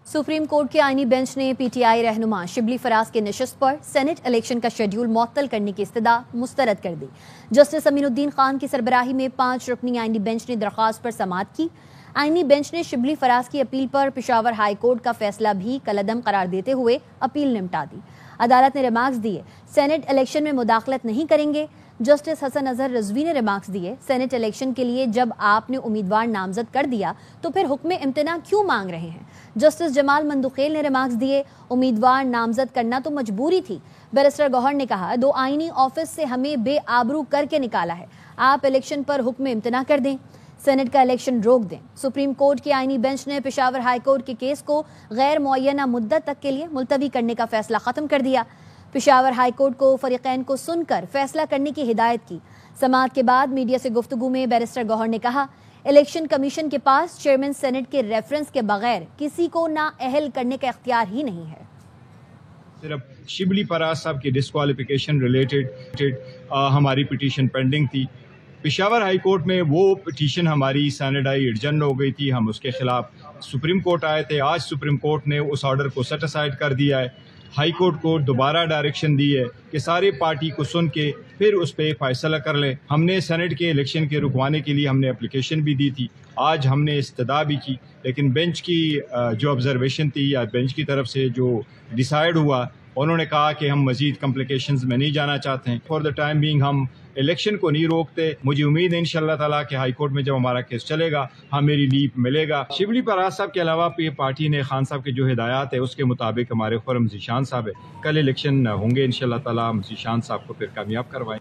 Supreme court के आईनी bench ने पीटीआई रहनुमा शिबली फराज के नशिस्त पर सेनेट इलेक्शन का शेड्यूल मुअत्तल करने की इस्तदा मुस्तरद कर दी। जस्टिस अमीनुद्दीन खान की सरबराही में 5 रुकनी आईनी बेंच ने दरख्वास्त पर समाअत की। आईनी बेंच ने शिबली फराज की अपील पर पेशावर हाई कोर्ट का फैसला भी कलअदम करार देते हुए अपील निपटा दी। अदालत ने रिमार्क्स दिए, सेनेट इलेक्शन में मुदाखलत नहीं करेंगे। जस्टिस हसन अजहर रिजवी ने रिमार्क्स दिए, सेनेट इलेक्शन के लिए जब आपने उम्मीदवार नामजद कर दिया तो फिर हुक्म इम्तना क्यों मांग रहे हैं। जस्टिस जमाल मंदुखेल ने रिमार्क्स दिए, उम्मीदवार नामजद करना तो मजबूरी थी। बैरिस्टर गौहर ने कहा, 2 आईनी ऑफिस से हमें बेआबरू करके निकाला है, आप इलेक्शन पर हुक्म इम्तना कर दें, सेनेट का इलेक्शन रोक दें। सुप्रीम कोर्ट की आईनी बेंच ने पेशावर हाई कोर्ट के केस को गैर मुअय्यना मुद्दत तक के लिए मुलतवी करने का फैसला खत्म कर दिया। पेशावर हाई कोर्ट को फरीकैन को सुनकर फैसला करने की हिदायत की। समाअत के बाद मीडिया से गुफ्तगू में बैरिस्टर गौहर ने कहा, इलेक्शन कमीशन के पास चेयरमैन सेनेट के रेफरेंस के बगैर किसी को नाअहल करने का इख्तियार ही नहीं है। सिर्फ शिबली फराज साहब की डिस्क्वालिफिकेशन रिलेटेड हमारी पिटीशन पेंडिंग थी। पेशावर हाई कोर्ट में वो पिटीशन हमारी सैनेडाई एडजन हो गई थी, हम उसके खिलाफ सुप्रीम कोर्ट आए थे। आज सुप्रीम कोर्ट ने उस ऑर्डर को सेट असाइड कर दिया है। हाई कोर्ट को दोबारा डायरेक्शन दी है कि सारी पार्टी को सुन के फिर उस पर फैसला कर लें। हमने सेनेट के इलेक्शन के रुकवाने के लिए हमने एप्लीकेशन भी दी थी, आज हमने इस्तदा भी की, लेकिन बेंच की जो ऑब्जर्वेशन थी या बेंच की तरफ से जो डिसाइड हुआ, उन्होंने कहा कि हम मजीद कॉम्प्लिकेशंस में नहीं जाना चाहते हैं। फॉर द टाइम बीइंग हम इलेक्शन को नहीं रोकते। मुझे उम्मीद है इंशाअल्लाह ताला कि हाई कोर्ट में जब हमारा केस चलेगा हमें रिलीफ मिलेगा। शिबली फराज साहब के अलावा पार्टी ने खान साहब के जो हिदायत है उसके मुताबिक हमारे खुरम ज़ीशान साहब है, कल इलेक्शन होंगे इंशाअल्लाह ताला। हम ज़ीशान साहब को फिर कामयाब करवाएं।